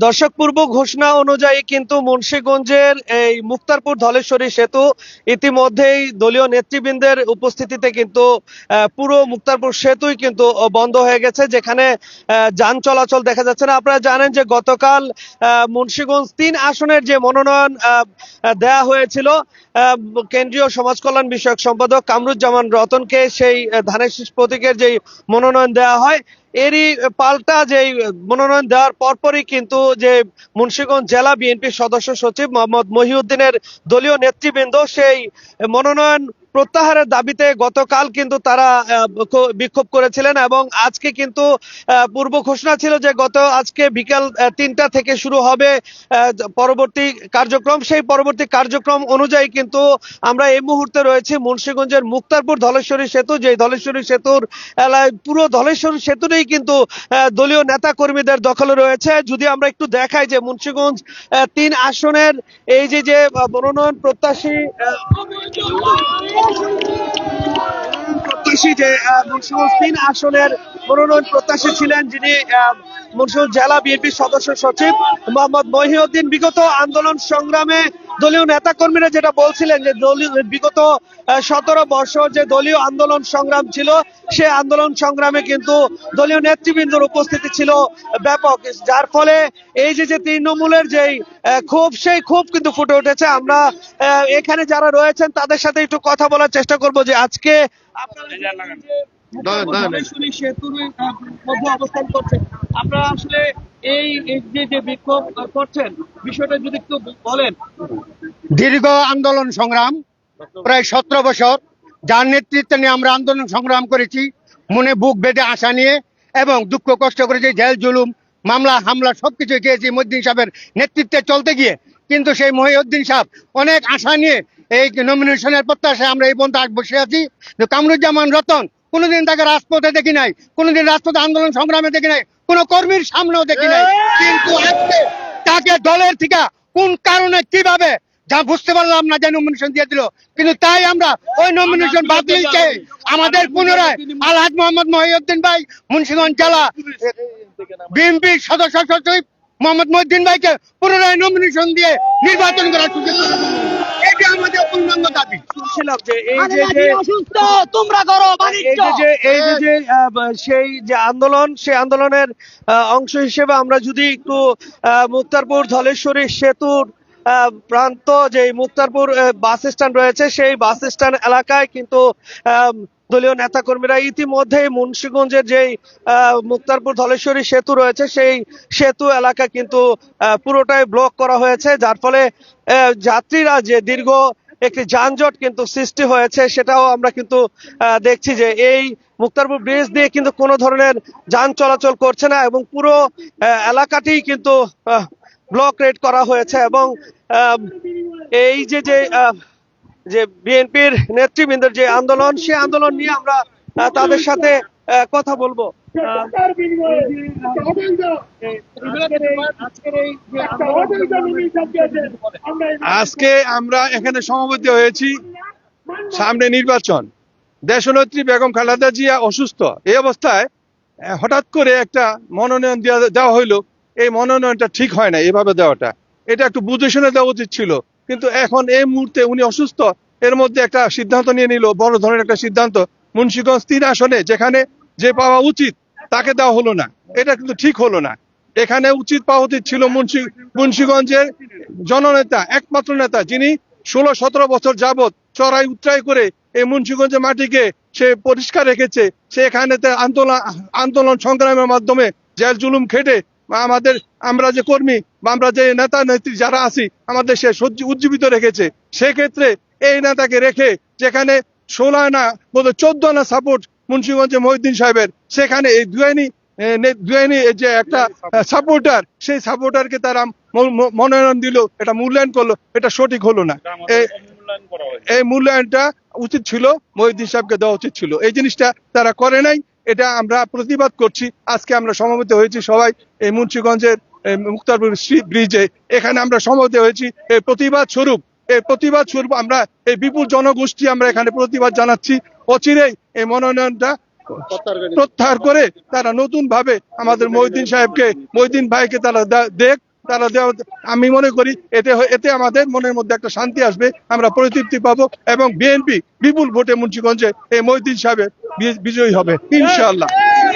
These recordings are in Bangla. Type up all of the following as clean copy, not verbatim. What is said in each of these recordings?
দর্শক, পূর্ব ঘোষণা অনুযায়ী কিন্তু মুন্সিগঞ্জের এই মুক্তারপুর ধলেশ্বরী সেতু ইতিমধ্যেই দলীয় নেতৃবৃন্দের উপস্থিতিতে কিন্তু পুরো মুক্তারপুর সেতুই কিন্তু বন্ধ হয়ে গেছে, যেখানে যান চলাচল দেখা যাচ্ছে না। আপনারা জানেন যে গতকাল মুন্সিগঞ্জ ৩ আসনের যে মনোনয়ন দেয়া হয়েছিল কেন্দ্রীয় সমাজ কল্যাণ বিষয়ক সম্পাদক কামরুজ্জামান রতনকে, সেই ধানের শীষ প্রতীকের যে মনোনয়ন দেওয়া হয়, এরই পাল্টা যে মনোনয়ন দেওয়ার পরপরই কিন্তু যে মুন্সিগঞ্জ জেলা বিএনপির সদস্য সচিব মোহাম্মদ মহিউদ্দিনের দলীয় নেতৃবৃন্দ সেই মনোনয়ন প্রত্যাহারের দাবিতে গতকাল কিন্তু তারা বিক্ষোভ করেছিলেন। এবং আজকে কিন্তু পূর্ব ঘোষণা ছিল যে আজকে বিকাল ৩টা থেকে শুরু হবে পরবর্তী কার্যক্রম। সেই পরবর্তী কার্যক্রম অনুযায়ী কিন্তু আমরা এই মুহূর্তে রয়েছি মুন্সিগঞ্জের মুক্তারপুর ধলেশ্বরী সেতু, যে ধলেশ্বরী সেতুর পুরো ধলেশ্বরী সেতুটাই কিন্তু দলীয় নেতা কর্মীদের দখলে রয়েছে। যদি আমরা একটু দেখাই যে মুন্সিগঞ্জ ৩ আসনের এই যে মনোনয়ন প্রত্যাশী যে মুন্সিগঞ্জ ৩ আসনের মনোনয়ন প্রত্যাশী ছিলেন যিনি মুন্সিগঞ্জ জেলা বিএনপির সদস্য সচিব মোহাম্মদ মহিউদ্দিন, বিগত আন্দোলন সংগ্রামে দলীয় নেতা কর্মীরা যেটা বলছিলেন যে বিগত 17 বছর যে দলীয় আন্দোলন সংগ্রাম ছিল, সে আন্দোলন সংগ্রামে কিন্তু দলীয় নেতৃবৃন্দের উপস্থিতি ছিল ব্যাপক, যার ফলে এই যে তৃণমূলের যেই ক্ষোভ, সেই ক্ষোভ কিন্তু ফুটে উঠেছে। আমরা এখানে যারা রয়েছেন তাদের সাথে একটু কথা বলার চেষ্টা করব যে আজকে সেতুর মধ্যে অবস্থান করছেন, আপনারা আসলে এই যে বিক্ষোভ করছেন বিষয়টা যদি একটু বলেন। দীর্ঘ আন্দোলন সংগ্রাম প্রায় 17 বছর, যার নেতৃত্বে নিয়ে আমরা আন্দোলন সংগ্রাম করেছি, মনে বুক বেঁধে আশা নিয়ে এবং দুঃখ কষ্ট করেছি, জেল জুলুম মামলা হামলা সবকিছু খেয়েছি মহিউদ্দিন সাহেবের নেতৃত্বে চলতে গিয়ে। কিন্তু সেই মহিউদ্দিন সাহেব অনেক আশা নিয়ে এই নমিনেশনের প্রত্যাশায় আমরা এই পর্যন্ত বসে আছি। কামরুজ্জামান রতন কোনোদিন তাকে রাজপথে দেখি নাই, কোনোদিন রাজপথে আন্দোলন সংগ্রামে দেখি নাই, কোন কর্মীর সামনেও দেখি নাই। কিন্তু আজকে তাকে দলের থেকে কোন কারণে কিভাবে যা বুঝতে পারলাম না, যে নমিনেশন দিয়ে দিল। কিন্তু তাই আমরা ওই নমিনেশন বাতিল চেয়ে আমাদের পুনরায় আলহাজ মোহাম্মদ মহিউদ্দিন ভাই, মুন্সিগঞ্জ জেলা বিএনপির সদস্য সচিব মোহাম্মদ মহিউদ্দিন ভাইকে পুনরায় নমিনেশন দিয়ে নির্বাচন করার সুযোগ, এটা আমাদের পূর্ণাঙ্গ দাবি। শুনছিলাম যে সেই যে আন্দোলন, সেই আন্দোলনের অংশ হিসেবে আমরা যদি একটু মুক্তারপুর ধলেশ্বরী সেতুর প্রান্ত যে মুক্তারপুর বাস স্ট্যান্ড রয়েছে, সেই বাস স্ট্যান্ড এলাকায় কিন্তু দলীয় নেতাকর্মীরা ইতিমধ্যেই মুন্সিগঞ্জের যেই মুক্তারপুর ধলেশ্বরী সেতু রয়েছে, সেই সেতু এলাকা কিন্তু পুরোটাই ব্লক করা হয়েছে, যার ফলে যাত্রীরা যে দীর্ঘ একটি যানজট কিন্তু সৃষ্টি হয়েছে, সেটাও আমরা কিন্তু দেখছি যে এই মুক্তারপুর ব্রিজ দিয়ে কিন্তু কোনো ধরনের যান চলাচল করছে না এবং পুরো এলাকাটি কিন্তু ব্লক রেড করা হয়েছে। এবং এই যে বিএনপির নেতৃবৃন্দের যে আন্দোলন, সেই আন্দোলন নিয়ে আমরা তাদের সাথে কথা বলবো। আজকে আমরা এখানে সমবেত হয়েছি, সামনে নির্বাচন, দেশনেত্রী বেগম খালেদা জিয়া অসুস্থ, এই অবস্থায় হঠাৎ করে একটা মনোনয়ন দেওয়া হইলো। এই মনোনয়নটা ঠিক হয় না, এভাবে দেওয়াটা, এটা একটু বুঝে শুনে দেওয়া উচিত ছিল। কিন্তু এখন এই মুহূর্তে উনি অসুস্থ, এর মধ্যে একটা সিদ্ধান্ত নিয়ে নিল, বড় ধরনের একটা সিদ্ধান্ত। মুন্সিগঞ্জ 3 আসনে যেখানে যে পাওয়া উচিত তাকে দেওয়া হলো না, এটা কিন্তু ঠিক হলো না। এখানে উচিত পাওয়া উচিত ছিল মুন্সিগঞ্জের জননেতা, একমাত্র নেতা, যিনি 16-17 বছর যাবৎ চড়াই উতরাই করে এই মুন্সিগঞ্জের মাটিকে সে পরিষ্কার রেখেছে। সে এখানে আন্দোলন সংগ্রামের মাধ্যমে জেল জুলুম খেটে আমরা যে কর্মী বা আমরা যে নেতা নেত্রী যারা আছি, আমাদের সে উজ্জীবিত রেখেছে। সেক্ষেত্রে এই নেতাকে রেখে, যেখানে 16 আনা 14 আনা সাপোর্ট মুন্সিগঞ্জে মহিউদ্দিন সাহেবের, সেখানে এই দুয়ানি যে একটা সাপোর্টার, সেই সাপোর্টারকে তারা মনোনয়ন দিল, এটা মূল্যায়ন করলো, এটা সঠিক হলো না। এই মূল্যায়নটা উচিত ছিল মহিউদ্দিন সাহেবকে দেওয়া উচিত ছিল, এই জিনিসটা তারা করে নাই। এটা আমরা প্রতিবাদ করছি। আজকে আমরা সমবেত হয়েছি সবাই এই মুন্সিগঞ্জের মুক্তারপুর ব্রিজে, এখানে আমরা সমবেত হয়েছি এই প্রতিবাদ স্বরূপ আমরা এই বিপুল জনগোষ্ঠী আমরা এখানে প্রতিবাদ জানাচ্ছি। অচিরেই এই মনোনয়নটা প্রত্যাহার করে তারা নতুন ভাবে আমাদের মহিউদ্দিন সাহেবকে, মহিউদ্দিন ভাইকে তারা দেখ, তারা আমি মনে করি এতে আমাদের মনের মধ্যে একটা শান্তি আসবে, আমরা পরিতৃপ্তি পাবো এবং বিএনপি বিপুল ভোটে মুন্সিগঞ্জে এই মহিউদ্দিন সাহেবের বিজয়ী হবে ইনশাআল্লাহ।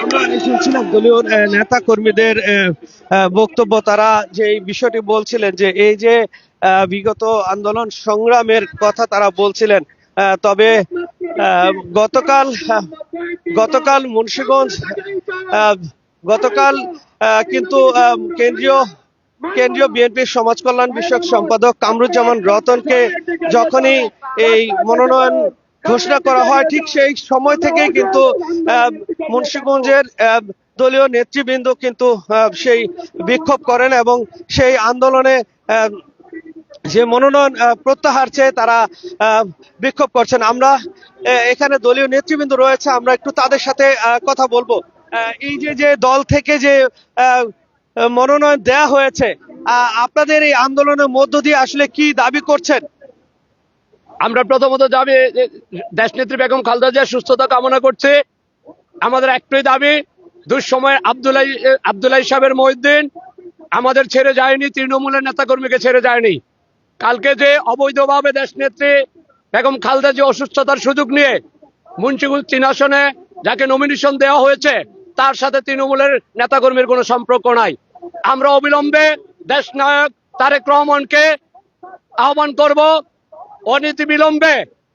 আমরা শুনছিলাম দলীয় নেতা কর্মীদের বক্তব্য, তারা যে এই বিষয়টি বলছিলেন যে এই যে বিগত আন্দোলন সংগ্রামের কথা তারা বলছিলেন, তবে গতকাল মুন্সিগঞ্জ গতকাল কিন্তু কেন্দ্রীয় বিএনপির সমাজ কল্যাণ বিষয়ক সম্পাদক কামরুজ্জামান রতনকে যখনই এই মনোনয়ন ঘোষণা করা হয়, ঠিক সেই সময় থেকেই কিন্তু মুন্সিগঞ্জের দলীয় নেতৃবৃন্দ কিন্তু সেই বিক্ষোভ করেন এবং সেই আন্দোলনে যে মনোনয়ন প্রত্যাহার চেয়ে তারা বিক্ষোভ করছেন। আমরা এখানে দলীয় নেতৃবৃন্দ রয়েছে, আমরা একটু তাদের সাথে কথা বলবো। এই যে দল থেকে যে মনোনয়ন দেয়া হয়েছে, আপনাদের এই আন্দোলনের মধ্য দিয়ে আসলে কি দাবি করছেন? আমরা প্রথমত দাবি, দেশনেত্রী বেগম খালেদা জিয়ার সুস্থতা কামনা করছি। আমাদের একটাই দাবি, দুঃসময়ে আব্দুল্লাহ সাহেবের মহিউদ্দিন আমাদের ছেড়ে যায়নি, তৃণমূলের নেতাকর্মীকে ছেড়ে যায়নি। কালকে যে অবৈধভাবে দেশনেত্রী বেগম খালেদা জিয়া অসুস্থতার সুযোগ নিয়ে মুন্সিগঞ্জ 3 আসনে যাকে নমিনেশন দেওয়া হয়েছে, তার সাথে তৃণমূলের নেতাকর্মীর কোনো সম্পর্ক নাই। আমরা অবিলম্বে দেশনায়ক তারেক রহমানকে আহ্বান করব, অনীতি বিলম্বে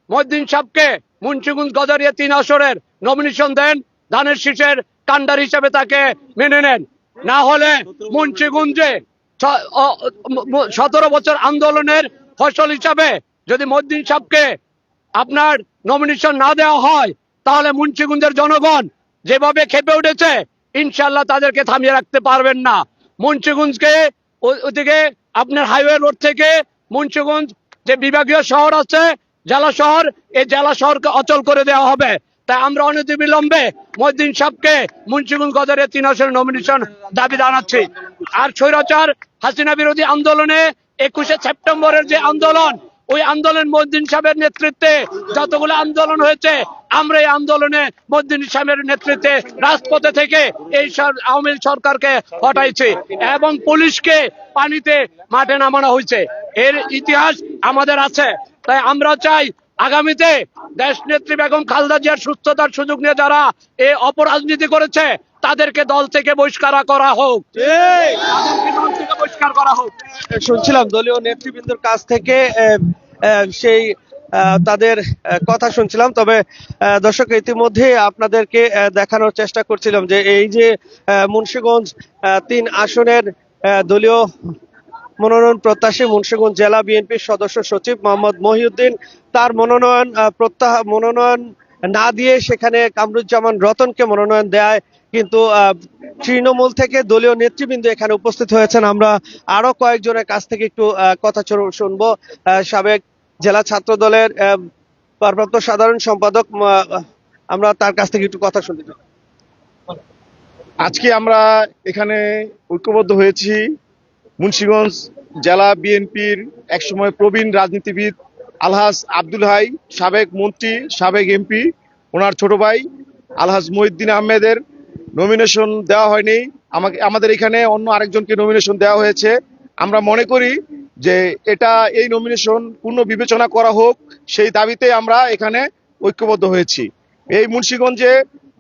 মহিউদ্দিন সাহেবকে মুন্সিগঞ্জ গজারিয়া 3 আসনের নমিনেশন দেন, ধানের শীষের কান্ডার হিসেবে তাকে মেনে নেন। না হলে মুন্সিগঞ্জে 17 বছর আন্দোলনের ফসল হিসাবে যদি মহিউদ্দিন সাহেবকে আপনার নমিনেশন না দেওয়া হয়, তাহলে মুন্সিগঞ্জের জনগণ যেভাবে খেপে উঠেছে, ইনশাল্লাহ তাদেরকে থামিয়ে রাখতে পারবেন না। মুন্সিগঞ্জকে ওদিকে আপনার হাইওয়ে রোড থেকে মুন্সিগঞ্জ যে বিভাগীয় শহর আছে, জেলা শহর, এই জেলা শহরকে অচল করে দেওয়া হবে। তাই আমরা অনতিবিলম্বে মহিউদ্দিন সাহেবকে মুন্সিগঞ্জ গজারিয়া 3 আসনের নমিনেশন দাবি জানাচ্ছি। আর স্বৈরাচার হাসিনা বিরোধী আন্দোলনে 21শে সেপ্টেম্বরের যে আন্দোলন, ওই আন্দোলন মহিউদ্দিন সাহেবের নেতৃত্বে যতগুলো আন্দোলন হয়েছে, আমরা এই আন্দোলনে মহিউদ্দিন সাহেবের নেতৃত্বে রাজপথে থেকে এই আওয়ামী সরকারকে হটাইছে এবং পুলিশকে পানিতে মাঠে নামানো হয়েছে। এর ইতিহাস আমাদের আছে। তাই আমরা চাই আগামীতে দেশনেত্রী বেগম খালেদা জিয়ার সুস্থতার সুযোগ নিয়ে যারা এই অপরাজনীতি করেছে, তাদেরকে দল থেকে বহিষ্কার করা হোক। বহিষ্কার করা হোক। শুনছিলাম দলীয় নেতৃবৃন্দের কাছ থেকে সেই তাদের কথা শুনছিলাম। তবে দর্শক, ইতিমধ্যে আপনাদেরকে দেখানোর চেষ্টা করছিলাম যে এই যে মুন্সিগঞ্জ 3 আসনের দলীয় মনোনয়ন প্রত্যাশী মুন্সিগঞ্জ জেলা বিএনপির সদস্য সচিব মোহাম্মদ মহিউদ্দিন, তার মনোনয়ন না দিয়ে সেখানে কামরুজ্জামান রতনকে মনোনয়ন দেয়। কিন্তু তৃণমূল থেকে দলীয় নেতৃবৃন্দ এখানে উপস্থিত হয়েছেন। আমরা আরো কয়েকজনের কাছ থেকে একটু কথা শুনবো। সাবেক জেলা ছাত্র দলের ভারপ্রাপ্ত সাধারণ সম্পাদক, আমরা তার কাছ থেকে একটু কথা শুনতে চাই। আজকে আমরা এখানে ঐক্যবদ্ধ হয়েছি মুন্সিগঞ্জ জেলা বিএনপির একসময় প্রবীণ রাজনীতিবিদ আলহাজ আব্দুল হাই, সাবেক মন্ত্রী, সাবেক এমপি, ওনার ছোট ভাই আলহাজ মহিউদ্দিন আহমেদের নমিনেশন দেওয়া হয়নি। আমাদের এখানে অন্য আরেকজনকে নমিনেশন দেওয়া হয়েছে। আমরা মনে করি যে এই নমিনেশন পূর্ণ বিবেচনা করা হোক, সেই দাবিতে আমরা এখানে ঐক্যবদ্ধ হয়েছি। এই মুন্সিগঞ্জে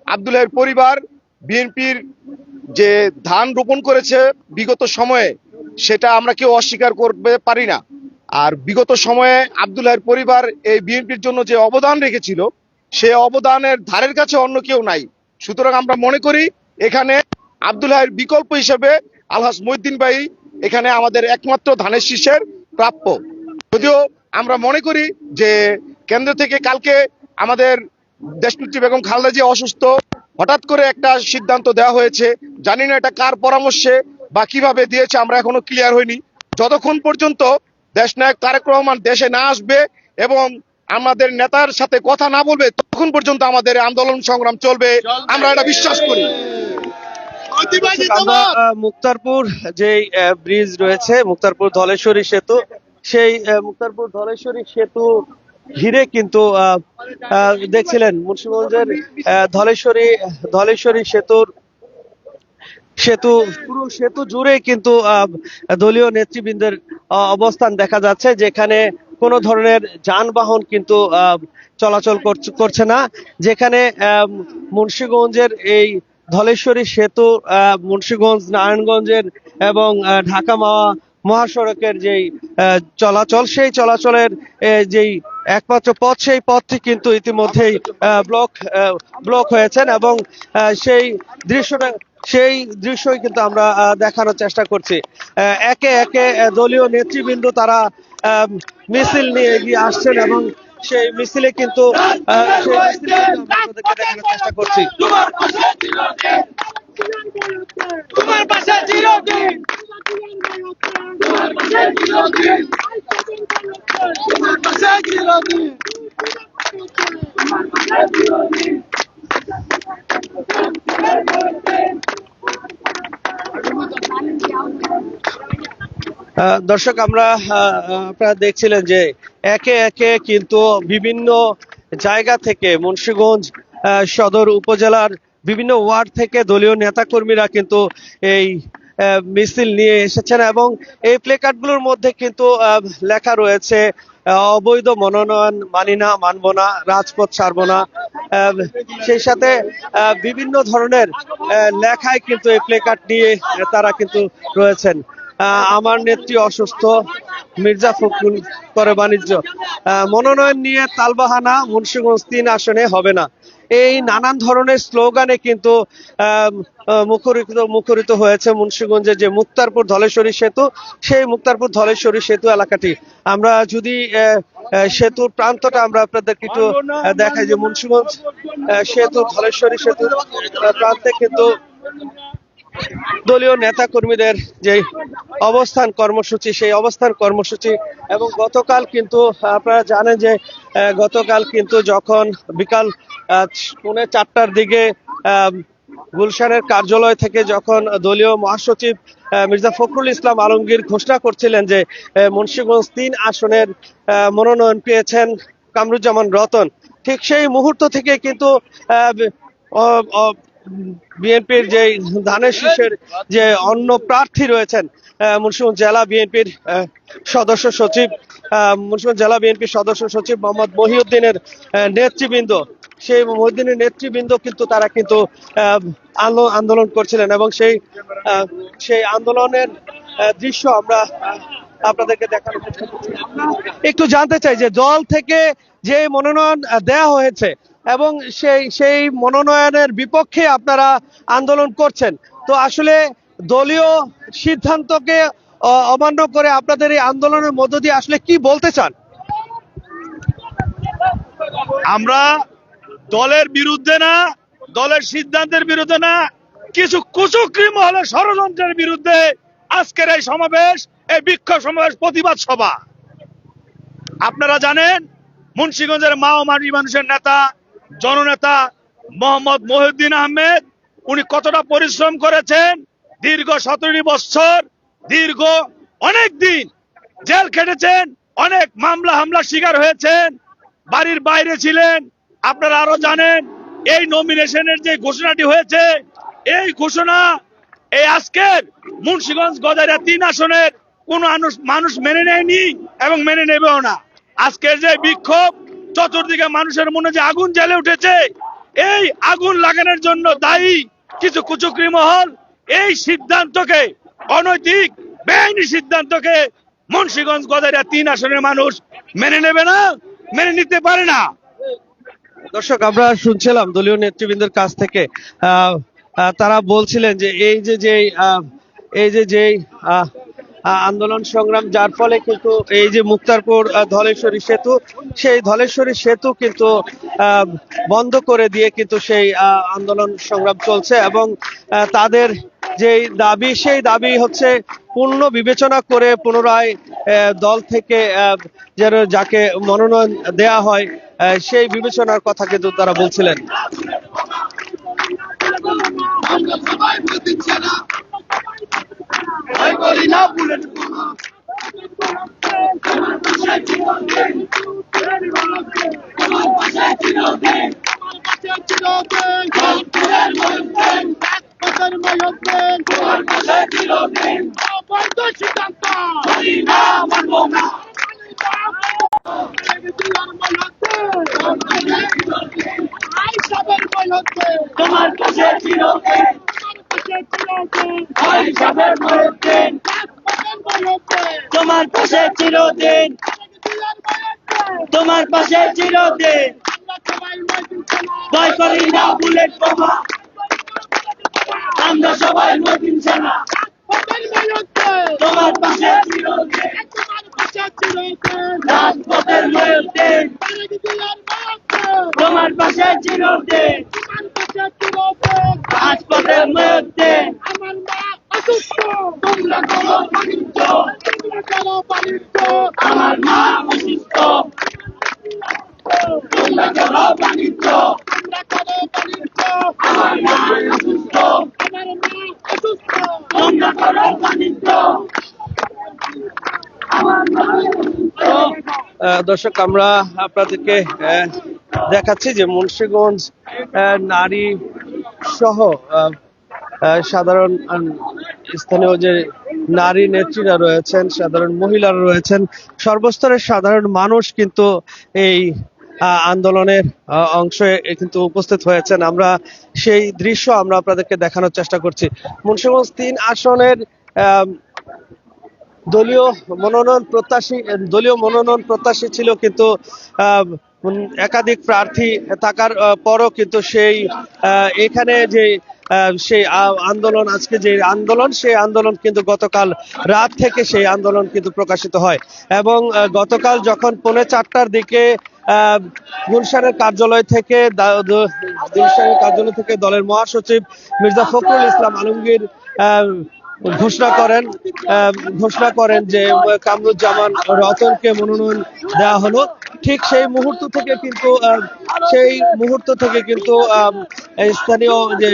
আব্দুল হাইয়ের পরিবার বিএনপির যে ধান রোপণ করেছে বিগত সময়ে, সেটা আমরা কেউ অস্বীকার করতে পারি না। আর বিগত সময়ে আব্দুল হাইয়ের পরিবার এই বিএনপির জন্য যে অবদান রেখেছিল, সে অবদানের ধারের কাছে অন্য কেউ নাই। সুতরাং আমরা মনে করি এখানে আব্দুল হাইয়ের বিকল্প হিসেবে আলহাজ মহিউদ্দিন ভাই এখানে আমাদের একমাত্র ধানের শীষের প্রাপ্য। যদিও আমরা মনে করি যে কেন্দ্র থেকে কালকে আমাদের দেশনেত্রী বেগম খালেদা জিয়া অসুস্থ, হঠাৎ করে একটা সিদ্ধান্ত দেওয়া হয়েছে। জানি না এটা কার পরামর্শে বা কিভাবে দিয়েছে, আমরা এখনো ক্লিয়ার হয়নি। যতক্ষণ পর্যন্ত দেশনায়ক তারেক রহমান দেশে না আসবে এবং আমাদের নেতার সাথে কথা না বলবে, ততক্ষণ পর্যন্ত আমাদের আন্দোলন সংগ্রাম চলবে, আমরা এটা বিশ্বাস করি। আমরা মুক্তারপুর যে ব্রিজ রয়েছে, মুক্তারপুর ধলেশ্বরী সেতু, সেই মুক্তারপুর ধলেশ্বরী সেতু ঘিরে কিন্তু দেখছিলেন মুন্সিগঞ্জের ধলেশ্বরী সেতু পুরো সেতু জুড়ে কিন্তু দলীয় নেতৃবৃন্দের অবস্থান দেখা যাচ্ছে, যেখানে কোনো ধরনের যানবাহন কিন্তু চলাচল করছে না। যেখানে মুন্সিগঞ্জের এই ধলেশ্বরী সেতু মুন্সিগঞ্জ নারায়ণগঞ্জের এবং ঢাকা মহাসড়কের যেই চলাচল, সেই চলাচলের যেই একমাত্র পথ, সেই পথটি কিন্তু ইতিমধ্যেই ব্লক হয়েছেন এবং সেই দৃশ্যই কিন্তু আমরা দেখানোর চেষ্টা করছি। একে একে দলীয় নেতৃবৃন্দ তারা মিছিল নিয়ে এগিয়ে আসছেন এবং সেই মিছিলে কিন্তু আমরা আপনাদেরকে দেখানোর চেষ্টা করছি। তোমার পাশে চিরদিন, তোমার পাশে চিরদিন, তোমার পাশে চিরদিন, তোমার পাশে চিরদিন। দর্শক, আপনারা দেখছিলেন যে একে একে কিন্তু বিভিন্ন জায়গা থেকে মুন্সিগঞ্জ সদর উপজেলার বিভিন্ন ওয়ার্ড থেকে দলীয় নেতাকর্মীরা কিন্তু এই মিছিল নিয়ে এসেছেন এবং এই প্লেকার্ডগুলোর মধ্যে কিন্তু লেখা রয়েছে অবৈধ মনোনয়ন মানি না, মানব না, রাজপথ ছাড়বো না। সেই সাথে বিভিন্ন ধরনের লেখায় কিন্তু এই প্লেকার্ড নিয়ে তারা কিন্তু রয়েছেন। আমার নেত্রী অসুস্থ, মির্জা ফখরুল করে বাণিজ্য, মনোনয়ন নিয়ে তালবাহানা, মুন্সিগঞ্জ 3 আসনে হবে না। এই নানান ধরনের স্লোগানে কিন্তু মুখরিত হয়েছে মুন্সিগঞ্জের যে মুক্তারপুর ধলেশ্বরী সেতু, সেই মুক্তারপুর ধলেশ্বরী সেতু এলাকাটি। আমরা যদি সেতুর প্রান্তটা আমরা আপনাদেরকে একটু দেখাই, যে মুন্সিগঞ্জ সেতু ধলেশ্বরী সেতু প্রান্তে কিন্তু দলীয় নেতা কর্মীদের যে অবস্থান কর্মসূচি, সেই অবস্থান কর্মসূচি। এবং গতকাল কিন্তু আপনারা জানেন যে গতকাল কিন্তু যখন বিকাল 4:30টার দিকে গুলশানের কার্যালয় থেকে যখন দলীয় মহাসচিব মির্জা ফখরুল ইসলাম আলমগীর ঘোষণা করছিলেন যে মুন্সিগঞ্জ 3 আসনের মনোনয়ন পেয়েছেন কামরুজ্জামান রতন, ঠিক সেই মুহূর্ত থেকে কিন্তু বিএনপির যে ধানের শীষের যে অন্য প্রার্থী রয়েছেন মুন্সিগঞ্জ জেলা বিএনপির সদস্য সচিব মোহাম্মদ মহিউদ্দিনের নেতৃবৃন্দ, সেই মহিউদ্দিনের নেতৃবৃন্দ কিন্তু তারা কিন্তু আন্দোলন করছিলেন এবং সেই আন্দোলনের দৃশ্য আমরা আপনাদেরকে দেখানোর চেষ্টা করছি। একটু জানতে চাই যে দল থেকে যে মনোনয়ন দেয়া হয়েছে এবং সেই মনোনয়নের বিপক্ষে আপনারা আন্দোলন করছেন, তো আসলে দলীয় সিদ্ধান্তকে অমান্য করে আপনাদের এই আন্দোলনের মধ্য দিয়ে আসলে কি বলতে চান? আমরা দলের বিরুদ্ধে না, দলের সিদ্ধান্তের বিরুদ্ধে না, কিছু কুচক্রী মহলের ষড়যন্ত্রের বিরুদ্ধে আজকের এই সমাবেশ, এই বিক্ষোভ সমাবেশ, প্রতিবাদ সভা। আপনারা জানেন মুন্সিগঞ্জের মা ও মাটি মানুষের নেতা, জননেতা মোহাম্মদ মহিউদ্দিন আহমেদ, উনি কতটা পরিশ্রম করেছেন। দীর্ঘ 17 বছর, দীর্ঘ অনেক দিন জেল খেটেছেন, অনেক মামলা হামলার শিকার হয়েছেন, বাড়ির বাইরে ছিলেন। আপনারা আরো জানেন এই নমিনেশনের যে ঘোষণাটি হয়েছে, এই ঘোষণা এই আজকের মুন্সিগঞ্জ গদাইরা 3 আসনের কোন মানুষ মেনে নেয়নি এবং মেনে নেবেও না। আজকের যে বিক্ষোভ, চতুর্দিকে মানুষের মনে যে আগুন জ্বলে উঠেছে, এই আগুন লাগানোর জন্য দায়ী কিছু কুচক্রী মহল। এই সিদ্ধান্তকে, অনৈতিক বেআইনি সিদ্ধান্তকে মুন্সিগঞ্জ গদাইরা 3 আসনের মানুষ মেনে নেবে না, মেনে নিতে পারে না। দর্শক, আমরা শুনছিলাম দলীয় নেতৃবৃন্দের কাছ থেকে তারা বলছিলেন যে এই যে আন্দোলন সংগ্রাম, যার ফলে কিন্তু এই যে মুক্তারপুর ধলেশ্বরী সেতু, সেই ধলেশ্বরী সেতু কিন্তু বন্ধ করে দিয়ে কিন্তু সেই আন্দোলন সংগ্রাম চলছে এবং তাদের যেই দাবি, সেই দাবি হচ্ছে পূর্ণ বিবেচনা করে পুনরায় দল থেকে যেন যাকে মনোনয়ন দেয়া হয় সেই বিবেচনার কথা কিন্তু তারা বলছিলেন। আমরা সবাই প্রতিচ্ছা না, বলি না বুলেট বোমা, তোমার পাশে চিরদিন। তোমার পাশে চিরদিন রংপুরের ময়ূরদিন রাজপথের ময়ূরদিন তোমার পাশে চিরদিন অবৈধ সিদ্ধান্ত মানি না মানব না তোমার পাশে চিরদিন হিসাবের ময়ূরদিন তোমার পাশে চিরদিন তোমার পাশে চিরদিন ভয় করি না বুলেট বোমা আমরা সবাই মদিন সেনা তোমার পাশে চিরদিন রাজপথের ময়ূরদিন তোমার পাশে চিরদিন রাজপথের ময়ূরদিন তোমরা করো বাণিজ্য আমার মা অসুস্থ তোমরা করো বাণিজ্য আমার মা অসুস্থ তোমরা করো বাণিজ্য দর্শক আমরা আপনাদেরকে দেখাচ্ছি যে মুন্সিগঞ্জ নারী সহ সাধারণ স্থানীয় যে নারী নেত্রীরা রয়েছেন, সাধারণ মহিলারা রয়েছেন, সর্বস্তরের সাধারণ মানুষ কিন্তু এই আন্দোলনের অংশে কিন্তু উপস্থিত হয়েছেন। আমরা সেই দৃশ্য আমরা আপনাদেরকে দেখানোর চেষ্টা করছি। মুন্সিগঞ্জ ৩ আসনের দলীয় মনোনয়ন প্রত্যাশী ছিল, কিন্তু একাধিক প্রার্থী থাকার পরও কিন্তু সেই এখানে যে সেই আন্দোলন, আজকে যে আন্দোলন, সেই আন্দোলন কিন্তু গতকাল রাত থেকে সেই আন্দোলন কিন্তু প্রকাশিত হয় এবং গতকাল যখন 4:30টার দিকে গুলশানের কার্যালয় থেকে দলের মহাসচিব মির্জা ফখরুল ইসলাম আলমগীর ঘোষণা করেন যে কামরুজ্জামান রতনকে মনোনয়ন দেওয়া হলো, ঠিক সেই মুহূর্ত থেকে কিন্তু স্থানীয় যে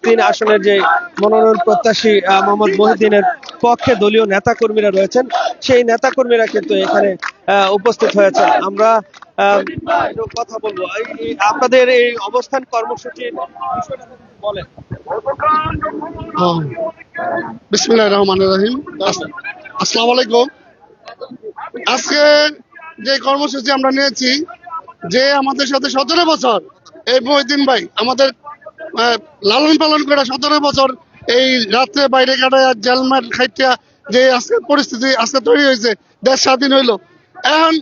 ৩ আসনের যে মনোনয়ন প্রত্যাশী মোহাম্মদ মহিউদ্দিনের পক্ষে দলীয় নেতাকর্মীরা রয়েছেন, সেই নেতাকর্মীরা কিন্তু এখানে উপস্থিত হয়েছেন। আমরা কথা বলবো আপনাদের এই অবস্থান কর্মসূচির বিষয়টা বলেন। বিসমিল্লাহির রহমানির রহিম। আসসালামু আলাইকুম। আজকে যে কর্মসূচি আমরা নিয়েছি, যে আমাদের সাথে 17 বছর এই মহিউদ্দিন ভাই আমাদের লালন পালন করে 17 বছর এই রাত্রে বাইরে কাটায় জেলমার খাইটিয়া যে আজকে পরিস্থিতি আজকে তৈরি হয়েছে, দেশ স্বাধীন হইলো, এখন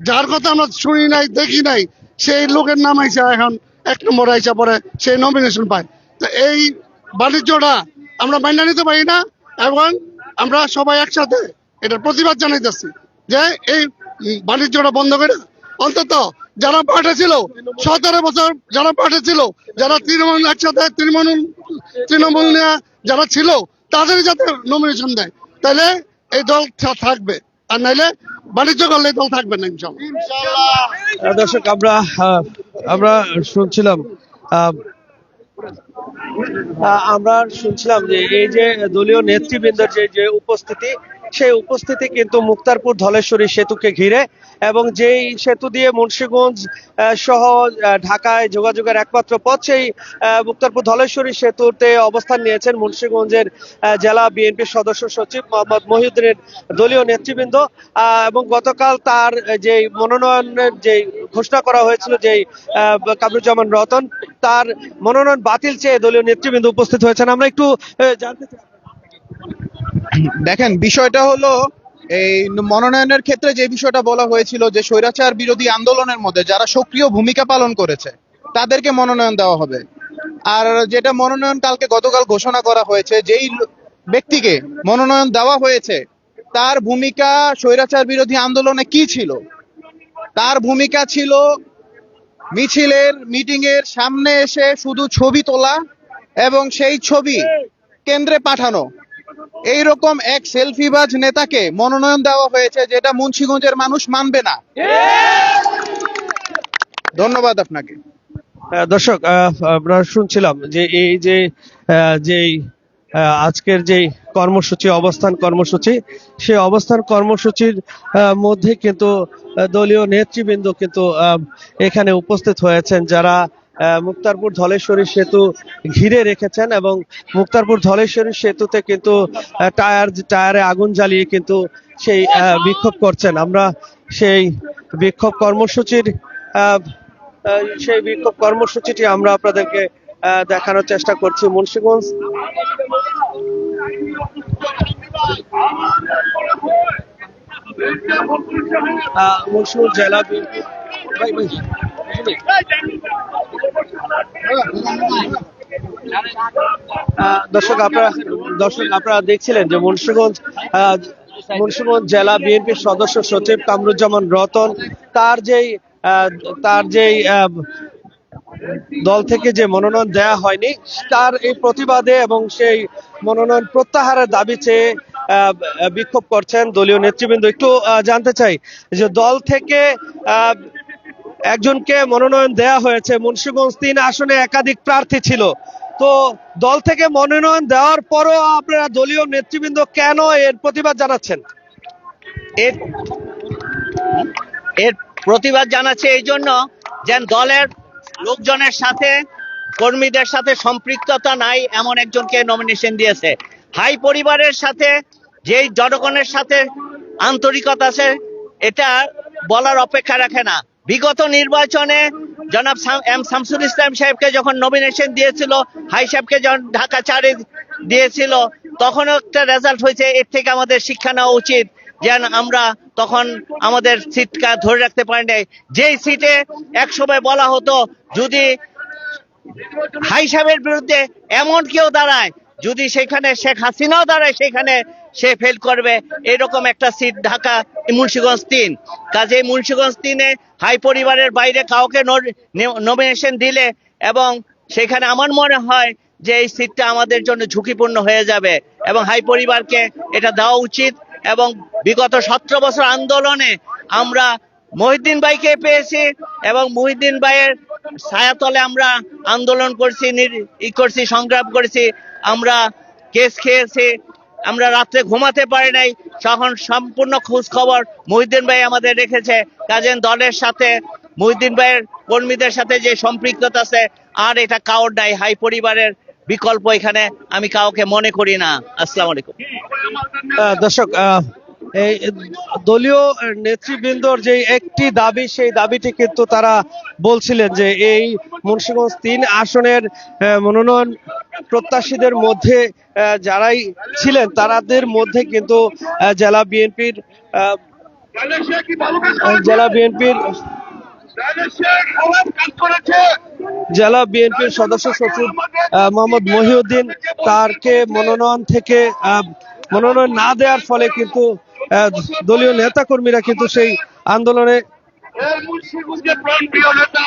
যার কথা আমরা শুনি নাই দেখি নাই সেই লোকের নাম আইসা এখন 1 নম্বর আইসা পরে সেই নমিনেশন পায়। তো এই বাণিজ্যটা আমরা মাইনা নিতে পারি না এবং আমরা সবাই একসাথে এটার প্রতিবাদ জানাইতেছি যে এই বাণিজ্যটা বন্ধ করে অন্তত যারা পার্টি ছিল 17 বছর, যারা পার্টি ছিল, যারা তৃণমূল একসাথে তৃণমূল নিয়ে যারা ছিল তাদের যাতে নমিনেশন দেয়, তাহলে এই দল থাকবে, আর নাইলে বাণিজ্য করলে দল থাকবে না ইনশাআল্লাহ। দর্শক আমরা শুনছিলাম যে এই যে দলীয় নেতৃবৃন্দের যে উপস্থিতি, সেই উপস্থিতি কিন্তু মুক্তারপুর ধলেশ্বরী সেতুকে ঘিরে, এবং যেই সেতু দিয়ে মুন্সিগঞ্জ সহ ঢাকায় যোগাযোগের একমাত্র পথ, সেই মুক্তারপুর ধলেশ্বরী সেতুতে অবস্থান নিয়েছেন মুন্সিগঞ্জের জেলা বিএনপির সদস্য সচিব মোহাম্মদ মহিউদ্দিনের দলীয় নেতৃবৃন্দ, এবং গতকাল তার যে মনোনয়নের যে ঘোষণা করা হয়েছিল, যেই কামরুজ্জামান রতন, তার মনোনয়ন বাতিল চেয়ে দলীয় নেতৃবৃন্দ উপস্থিত হয়েছেন। আমরা একটু জানতে চাই। দেখেন, বিষয়টা হলো এই মনোনয়নের ক্ষেত্রে যে বিষয়টা বলা হয়েছিল যে স্বৈরাচার বিরোধী আন্দোলনের মধ্যে যারা সক্রিয় ভূমিকা পালন করেছে তাদেরকে মনোনয়ন দেওয়া হবে। আর যেটা মনোনয়ন গতকাল ঘোষণা করা হয়েছে, যেই ব্যক্তিকে মনোনয়ন দেওয়া হয়েছে তার ভূমিকা স্বৈরাচার বিরোধী আন্দোলনে কি ছিল? তার ভূমিকা ছিল মিটিং এর সামনে এসে শুধু ছবি তোলা এবং সেই ছবি কেন্দ্রে পাঠানো। এইরকম এক সেলফিবাজ নেতাকে মনোনয়ন দেওয়া হয়েছে, যেটা মুন্সিগঞ্জের মানুষ মানবে না। ধন্যবাদ আপনাকে। দর্শক আমরা শুনছিলাম যে এই যে যেই আজকের যে কর্মসূচি অবস্থান কর্মসূচি সেই অবস্থান কর্মসূচির মধ্যে কিন্তু দলীয় নেতৃবৃন্দ কিন্তু এখানে উপস্থিত হয়েছেন, যারা মুক্তারপুর ধলেশ্বরী সেতু ঘিরে রেখেছেন এবং মুক্তারপুর ধলেশ্বরী সেতুতে কিন্তু টায়ারে আগুন জ্বালিয়ে কিন্তু সেই বিক্ষোভ করছেন। আমরা সেই বিক্ষোভ কর্মসূচির কর্মসূচিটি আমরা আপনাদেরকে দেখানোর চেষ্টা করছি। মুন্সিগঞ্জ জেলা বিএনপি দর্শক আপনারা দেখছিলেন যে মুন্সিগঞ্জ জেলা বিএনপির সদস্য সচিব কামরুজ্জামান রতন তার যেই দল থেকে যে মনোনয়ন দেয়া হয়নি তার এই প্রতিবাদে এবং সেই মনোনয়ন প্রত্যাহারের দাবি চেয়ে বিক্ষোভ করছেন দলীয় নেতৃবৃন্দ। একটু জানতে চাই যে দল থেকে একজনকে মনোনয়ন দেয়া হয়েছে, মুন্সিগঞ্জ 3 আসনে একাধিক প্রার্থী ছিল, তো দল থেকে মনোনয়ন দেওয়ার পরও আপনারা দলীয় নেতৃবৃন্দ কেন এর প্রতিবাদ জানাচ্ছেন? এর প্রতিবাদ জানাচ্ছে এই জন্য যে দলের লোকজনের সাথে কর্মীদের সাথে সম্পৃক্ততা নাই এমন একজনকে নমিনেশন দিয়েছে। হাই পরিবারের সাথে যেই জনগণের সাথে আন্তরিকতা আছে এটা বলার অপেক্ষা রাখে না। বিগত নির্বাচনে জনাব এম শামসুল ইসলাম সাহেবকে যখন নমিনেশন দিয়েছিল, হাই সাহেবকে যখন ঢাকা 4-এ দিয়েছিল, তখনও একটা রেজাল্ট হয়েছে। এর থেকে আমাদের শিক্ষা নেওয়া উচিত যেন আমরা তখন আমাদের সিটটা ধরে রাখতে পারি নাই। যেই সিটে একসময় বলা হতো যদি হাই সাহেবের বিরুদ্ধে এমন কেউ দাঁড়ায়, যদি সেখানে শেখ হাসিনাও দাঁড়ায় সেখানে সে ফেল করবে, এরকম একটা সিট ঢাকা মুন্সিগঞ্জ 3। কাজে মুন্সিগঞ্জ 3-এ হাই পরিবারের বাইরে কাউকে নমিনেশন দিলে এবং সেখানে আমার মনে হয় যে এই সিটটা আমাদের জন্য ঝুঁকিপূর্ণ হয়ে যাবে এবং হাই পরিবারকে এটা দেওয়া উচিত। এবং বিগত 17 বছর আন্দোলনে আমরা মহিউদ্দিন ভাইকে পেয়েছি এবং মহিউদ্দিন ভাইয়ের ছায়াতলে আমরা আন্দোলন করছি, সংগ্রাম করেছি, আমরা কেস খেয়েছি, আমরা রাত্রে ঘুমাতে পারি নাই, তখন সম্পূর্ণ খোঁজ খবর মহিউদ্দিন ভাই আমাদের রেখেছে। কাজে দলের সাথে মহিউদ্দিন ভাইয়ের কর্মীদের সাথে যে সম্পৃক্ততা আছে আর এটা কাউর নাই। হাই পরিবারের বিকল্প এখানে আমি কাউকে মনে করি না। আসসালামু আলাইকুম। দর্শক এই দলীয় নেতৃবৃন্দর যে একটি দাবি, সেই দাবিটি কিন্তু তারা বলছিলেন যে এই মুন্সিগঞ্জ 3 আসনের মনোনয়ন প্রত্যাশীদের মধ্যে যারাই ছিলেন তাদের মধ্যে কিন্তু জেলা বিএনপির সদস্য সচিব মোহাম্মদ মহিউদ্দিন তারকে মনোনয়ন না দেওয়ার ফলে কিন্তু দলীয় নেতা কর্মীরা কিন্তু সেই আন্দোলনে প্রাণপ্রিয় নেতা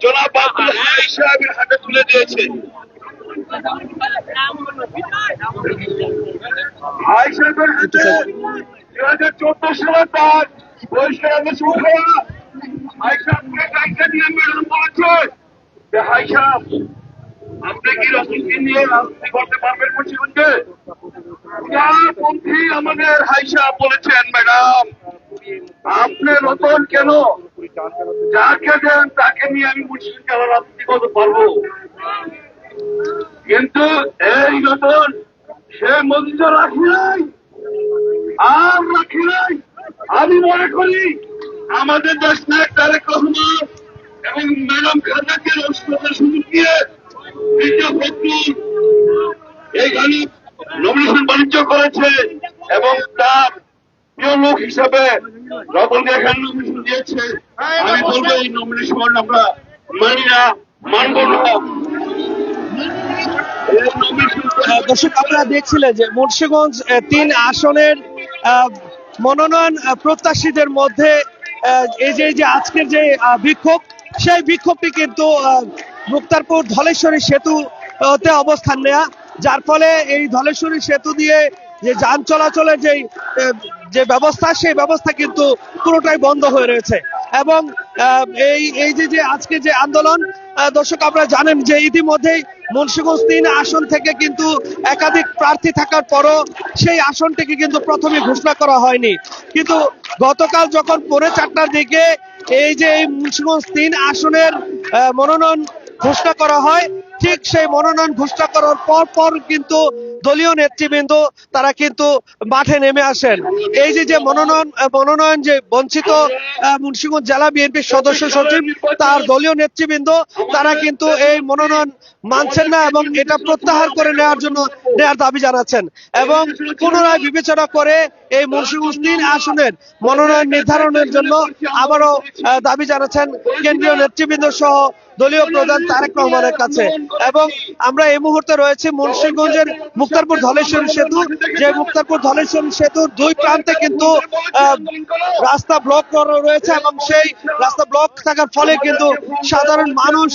জনাব আব্দুল হাই সাহেবের হাতে তুলে দিয়েছে। হাই সাহেবের হাতে 2014 সালে তার বহিষ্কার আদেশ উঠে হাই সাহেবকে ডাক্তার দিয়ে ম্যাডাম বলেছে যে হাই সাহেব আপনি কি রতনকে নিয়ে রাজনীতি করতে পারবেন মুন্সিগঞ্জে? পন্থী আমাদের হাই সাহেব বলেছেন ম্যাডাম আপনি রতন কেন, যাকে দেন তাকে নিয়ে আমি মুন্সিগঞ্জে রাজনীতি করতে পারবো। কিন্তু এই রতন সে মঞ্চ রাখি নাই আর রাখি নাই। আমি মনে করি আমাদের দেশ নায়ক তারেক রহমান এবং ম্যাডাম খালেদা জিয়ার সুযোগ দিয়ে এইখানে নমিনেশন বাণিজ্য করেছে এবং তার প্রিয় লোক হিসাবে রতনকে এখানে নমিনেশন দিয়েছে। আমি বলবো এই নমিনেশন আমরা মানি না, মানব না। দর্শক আপনারা দেখছিলেন যে মুন্সিগঞ্জ 3 আসনের মনোনয়ন প্রত্যাশীদের মধ্যে এই যে আজকের যে বিক্ষোভ, সেই বিক্ষোভটি কিন্তু মুক্তারপুর ধলেশ্বরী সেতুতে অবস্থান নেয়া, যার ফলে এই ধলেশ্বরী সেতু দিয়ে যে যান চলাচলের যে ব্যবস্থা, সেই ব্যবস্থা কিন্তু পুরোটাই বন্ধ হয়ে রয়েছে। এবং এই যে আজকে যে আন্দোলন, দর্শক আপনারা জানেন যে ইতিমধ্যেই মুন্সিগঞ্জ 3 আসন থেকে কিন্তু একাধিক প্রার্থী থাকার পরও সেই আসনটিকে কিন্তু প্রথমে ঘোষণা করা হয়নি, কিন্তু গতকাল যখন পৌনে 4টার দিকে এই যে এই মুন্সিগঞ্জ 3 আসনের মনোনয়ন ঘোষণা করা হয়, ঠিক সেই মনোনয়ন ঘোষণা করার পর কিন্তু দলীয় নেতৃবৃন্দ তারা কিন্তু মাঠে নেমে আসেন। এই যে মনোনয়ন যে বঞ্চিত মুন্সিগঞ্জ জেলা বিএনপির সদস্য সচিব তার দলীয় নেতৃবৃন্দ তারা কিন্তু এই মনোনয়ন মানছেন না এবং এটা প্রত্যাহার করে নেওয়ার দাবি জানাচ্ছেন এবং পুনরায় বিবেচনা করে এই মুন্সিগঞ্জ 3 আসনের মনোনয়ন নির্ধারণের জন্য আবারও দাবি জানাচ্ছেন কেন্দ্রীয় নেতৃবৃন্দ সহ দলীয় প্রধান তারেক রহমানের কাছে। এবং আমরা এই মুহূর্তে রয়েছে মুন্সিগঞ্জের মুক্তারপুর ধলেশ্বরী সেতু, যে মুক্তারপুর ধলেশ্বরী সেতুর দুই প্রান্তে কিন্তু রাস্তা ব্লক করা রয়েছে এবং সেই রাস্তা ব্লক থাকার ফলে কিন্তু সাধারণ মানুষ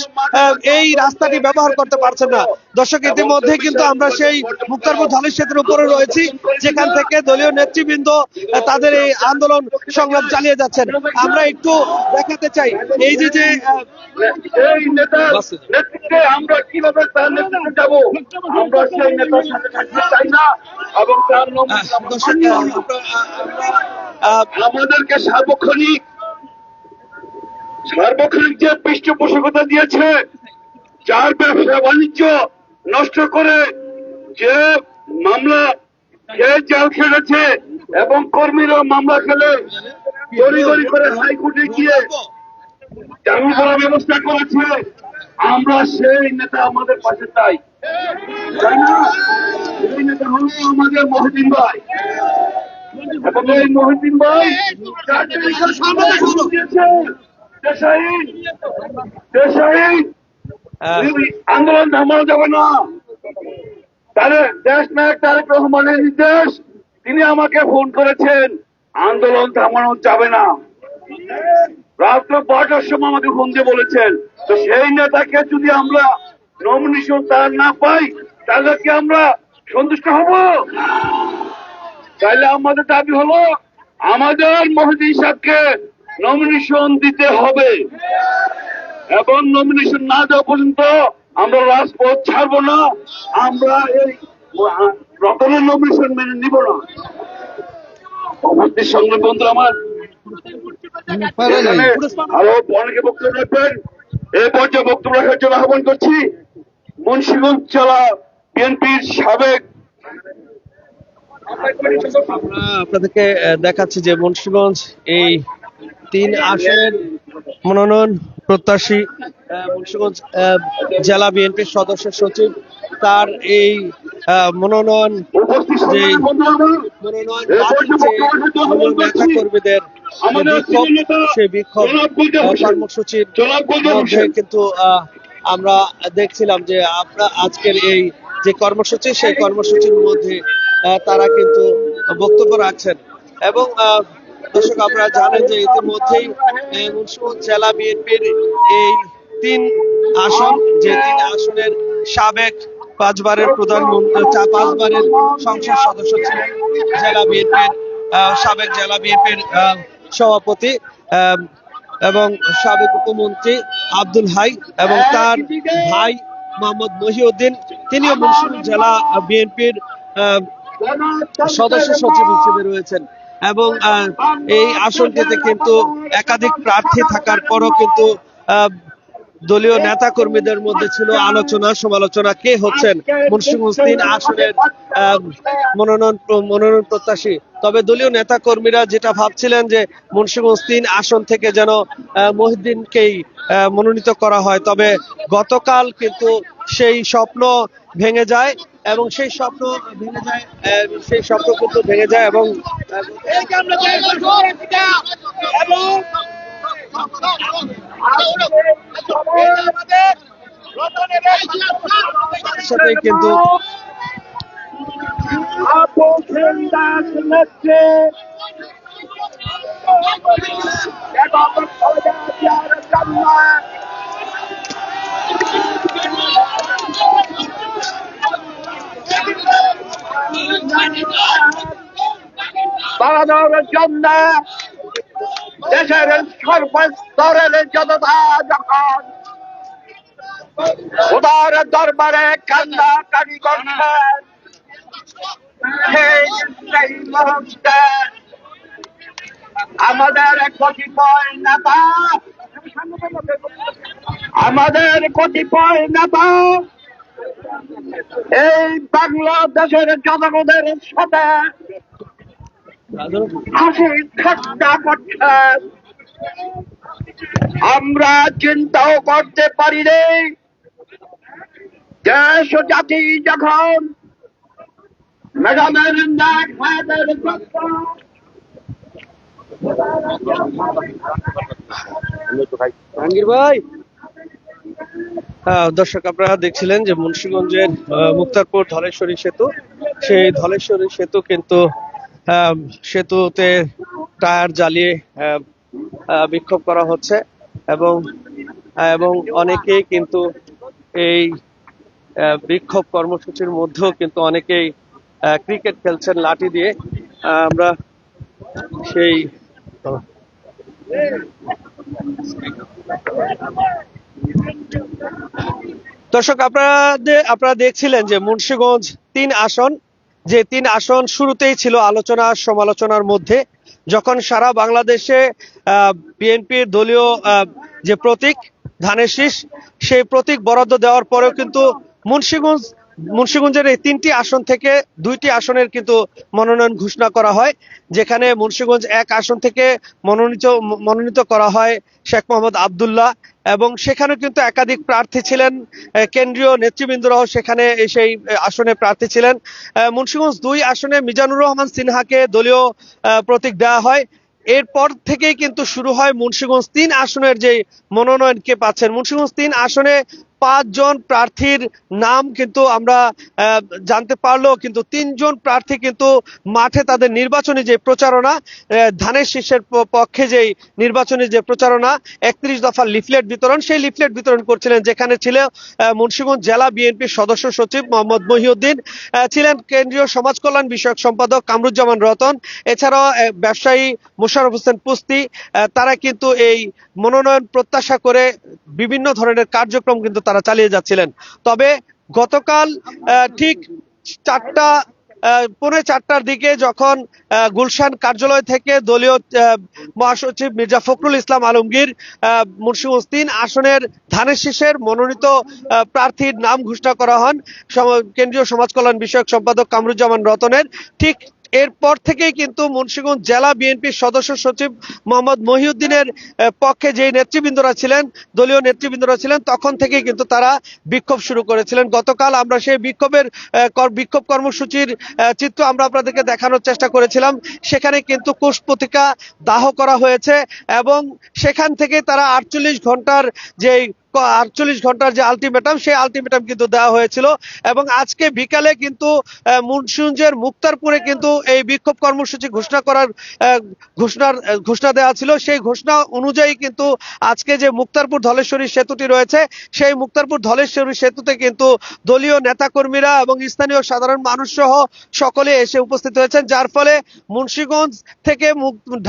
এই রাস্তাটি ব্যবহার করতে পারছেন না। দর্শক, ইতিমধ্যে কিন্তু আমরা সেই মুক্তারপুর ধলেশ্বরী সেতুর উপরে রয়েছি, যেখান থেকে দলীয় নেতৃবৃন্দ তাদের এই আন্দোলন সংগ্রাম চালিয়ে যাচ্ছেন। আমরা একটু দেখাতে চাই এই যে এই নেতার নেতৃত্বে আমরা কিভাবে তার নেতৃত্বে যাব, আমরা সেই নেতার সাথে থাকতে চাই না এবং তার দর্শক, আমাদেরকে সার্বক্ষণিক যে পৃষ্ঠপোষকতা দিয়েছে, যার ব্যবসা বাণিজ্য নষ্ট করে যে মামলা জেল খেলেছে এবং কর্মীরা মামলা খেলে তড়িঘড়ি করে হাইকোর্টে গিয়ে জামিন করার ব্যবস্থা করেছে, আমরা সেই নেতা আমাদের পাশে চাই না। সেই নেতা হল আমাদের মহিউদ্দিন ভাই এবং এই মহিউদ্দিন ভাই আন্দোলন থামানো যাবে না। দেশ নায়ক তারেক রহমানের নির্দেশ, তিনি আমাকে ফোন করেছেন, আন্দোলন থামানো যাবে না। রাত্র 12টার সময় আমাকে ফোন দিয়ে বলেছেন। তো সেই নেতাকে যদি আমরা নমিনেশন তার না পাই, তাহলে কি আমরা সন্তুষ্ট হব? তাহলে আমাদের দাবি হলো আমাদের মহিউদ্দিন সাহেবকে নমিনেশন দিতে হবে এবং নমিনেশন না দেওয়া পর্যন্ত আমরা রাজপথ ছাড়বো না, আমরা এই রতনের নমিনেশন মেনে নিব না। উপস্থিত সংগ্রামী বন্ধুরা, আমার আরো অনেকে বক্তব্য রাখবেন, এই পর্যায়ে বক্তব্য রাখার জন্য আহ্বান করছি মুন্সিগঞ্জ জেলা বিএনপির সাবেক। আমরা আপনাদেরকে দেখাচ্ছি যে মুন্সিগঞ্জ এই 3 আসনের মনোনয়ন প্রত্যাশী মুন্সিগঞ্জ জেলা বিএনপির সদস্য সচিব তার এই মনোনয়ন যে নেতা কর্মীদের সেই বিক্ষোভ কর্মসূচির মধ্যে কিন্তু আমরা দেখছিলাম যে আমরা আজকের এই যে কর্মসূচি সেই কর্মসূচির মধ্যে তারা কিন্তু বক্তব্য রাখছেন এবং দর্শক, আপনারা জানেন যে ইতিমধ্যেই মুন্সিগঞ্জ জেলা বিএনপির এই 3 আসন, যে 3 আসনের সাবেক 5 বারের প্রধানমন্ত্রী, 5 বারের সংসদ সদস্য ছিলেন জেলা বিএনপির সাবেক জেলা বিএনপির সভাপতি এবং সাবেক উপমন্ত্রী আব্দুল হাই এবং তার ভাই মোহাম্মদ মহিউদ্দিন, তিনিও মুন্সিগঞ্জ জেলা বিএনপির সদস্য সচিব হিসেবে রয়েছেন এবং এই আসনটিতে কিন্তু একাধিক প্রার্থী থাকার পরও কিন্তু দলীয় নেতা কর্মীদের মধ্যে ছিল আলোচনা সমালোচনা কে হচ্ছেন মুন্সিগঞ্জ 3 আসনের মনোনয়ন প্রত্যাশী। তবে দলীয় নেতা কর্মীরা যেটা ভাবছিলেন যে মুন্সিগঞ্জ 3 আসন থেকে যেন মহিউদ্দিনকেই মনোনীত করা হয়, তবে গতকাল কিন্তু সেই স্বপ্ন ভেঙে যায় এবং সেই স্বপ্ন কিন্তু ভেঙে যায় এবং সাথে কিন্তু বাংলাদেশের জন্য দেশের সর্বস্তরের জনতা যখন খোদার দরবারে কান্না কারি করছেন সেই মুহূর্তে আমাদের কতিপয় নেতা এই বাংলাদেশের জনগণের সাথে হাসি ঠাট্টা করছেন। আমরা চিন্তাও করতে পারিনি দেশ ও জাতি যখন ম্যাডামের ন্যাক হায়াতের জন্য দর্শক আপনারা দেখছিলেন যে মুন্সিগঞ্জের মুক্তারপুর ধলেশ্বরী সেতু, সেই ধলেশ্বরী সেতু কিন্তু সেতুতে টায়ার জ্বালিয়ে বিক্ষোভ করা হচ্ছে এবং এবং অনেকেই কিন্তু এই বিক্ষোভ কর্মসূচির মধ্যেও কিন্তু অনেকেই ক্রিকেট খেলছেন লাঠি দিয়ে। আমরা সেই দর্শক আপনারা দেখছিলেন যে মুন্সিগঞ্জ 3 আসন, যে 3 আসন শুরুতেই ছিল আলোচনা সমালোচনার মধ্যে, যখন সারা বাংলাদেশে বিএনপির দলীয় যে প্রতীক ধানের শীষ, সেই প্রতীক বরাদ্দ দেওয়ার পরেও কিন্তু মুন্সিগঞ্জের এই 3টি আসন থেকে 2টি আসনের কিন্তু মনোনয়ন ঘোষণা করা হয়, যেখানে মুন্সিগঞ্জ 1 আসন থেকে মনোনীত করা হয় শেখ মোহাম্মদ আব্দুল্লাহ, এবং সেখানে কিন্তু একাধিক প্রার্থী ছিলেন, কেন্দ্রীয় নেতৃবৃন্দরাও সেখানে সেই আসনে প্রার্থী ছিলেন। মুন্সিগঞ্জ 2 আসনে মিজানুর রহমান সিনহাকে দলীয় প্রতীক দেওয়া হয়। এরপর থেকেই কিন্তু শুরু হয় মুন্সিগঞ্জ 3 আসনের যে মনোনয়ন কে পাচ্ছেন। মুন্সিগঞ্জ 3 আসনে 5 জন প্রার্থীর নাম কিন্তু আমরা জানতে পারলেও কিন্তু 3 জন প্রার্থী কিন্তু মাঠে তাদের নির্বাচনী যে প্রচারণা, ধানের শীষের পক্ষে যেই নির্বাচনী যে প্রচারণা, 31 দফা লিফলেট বিতরণ, সেই লিফলেট বিতরণ করছিলেন, যেখানে ছিল মুন্সিগঞ্জ জেলা বিএনপির সদস্য সচিব মোহাম্মদ মহিউদ্দিন, ছিলেন কেন্দ্রীয় সমাজ কল্যাণ বিষয়ক সম্পাদক কামরুজ্জামান রতন, এছাড়াও ব্যবসায়ী মোশাররফ হোসেন পুস্তি। তারা কিন্তু এই মনোনয়ন প্রত্যাশা করে বিভিন্ন ধরনের কার্যক্রম কিন্তু তারা চালিয়ে যাচ্ছিলেন। তবে গতকাল ঠিক 4:45 দিকে যখন গুলশান কার্যালয় থেকে দলীয় মহাসচিব মির্জা ফখরুল ইসলাম আলমগীর মুন্সিগঞ্জ 3 আসনের ধানের শীষের মনোনীত প্রার্থীর নাম ঘোষণা করা হন কেন্দ্রীয় সমাজ কল্যাণ বিষয়ক সম্পাদক কামরুজ্জামান রতনের, ঠিক এরপর থেকেই কিন্তু মুন্সিগঞ্জ জেলা বিএনপির সদস্য সচিব মোহাম্মদ মহিউদ্দিনের পক্ষে যে নেতৃবৃন্দরা ছিলেন, দলীয় নেতৃবৃন্দরা ছিলেন, তখন থেকেই কিন্তু তারা বিক্ষোভ শুরু করেছিলেন। গতকাল আমরা সেই বিক্ষোভ কর্মসূচির চিত্র আমরা আপনাদেরকে দেখানোর চেষ্টা করেছিলাম। সেখানে কিন্তু কুশ পতাকা দাহ করা হয়েছে এবং সেখান থেকে তারা 48 ঘন্টার যে আলটিমেটাম, সেই আলটিমেটাম কিন্তু দেওয়া হয়েছিল। এবং আজকে বিকালে কিন্তু মুন্সিগঞ্জের মুক্তারপুরে কিন্তু এই বিক্ষোভ কর্মসূচি ঘোষণা দেওয়া ছিল। সেই ঘোষণা অনুযায়ী কিন্তু আজকে যে মুক্তারপুর ধলেশ্বরী সেতুটি রয়েছে, সেই মুক্তারপুর ধলেশ্বরী সেতুতে কিন্তু দলীয় নেতাকর্মীরা এবং স্থানীয় সাধারণ মানুষ সহ সকলে এসে উপস্থিত হয়েছেন, যার ফলে মুন্সিগঞ্জ থেকে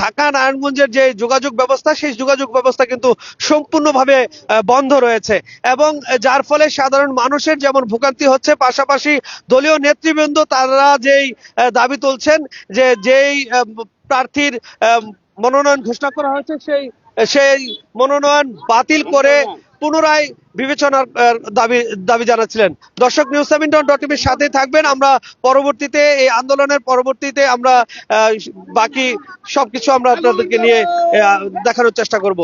ঢাকা নারায়ণগঞ্জের যে যোগাযোগ ব্যবস্থা, সেই যোগাযোগ ব্যবস্থা কিন্তু সম্পূর্ণভাবে বন্ধ রয়েছে, এবং যার ফলে সাধারণ মানুষের যেমন ভোগান্তি হচ্ছে, পাশাপাশি দলীয় নেতৃবৃন্দ তারা যেই দাবি তুলছেন যে যেই প্রার্থীর মনোনয়ন ঘোষণা করা হয়েছে, সেই মনোনয়ন বাতিল করে পুনরায় বিবেচনার দাবি জানাচ্ছিলেন। দর্শক, নিউজ7.টিভির সাথে থাকবেন। আমরা পরবর্তীতে এই আন্দোলনের পরবর্তীতে আমরা বাকি সবকিছু আমরা আপনাদেরকে নিয়ে দেখানোর চেষ্টা করব।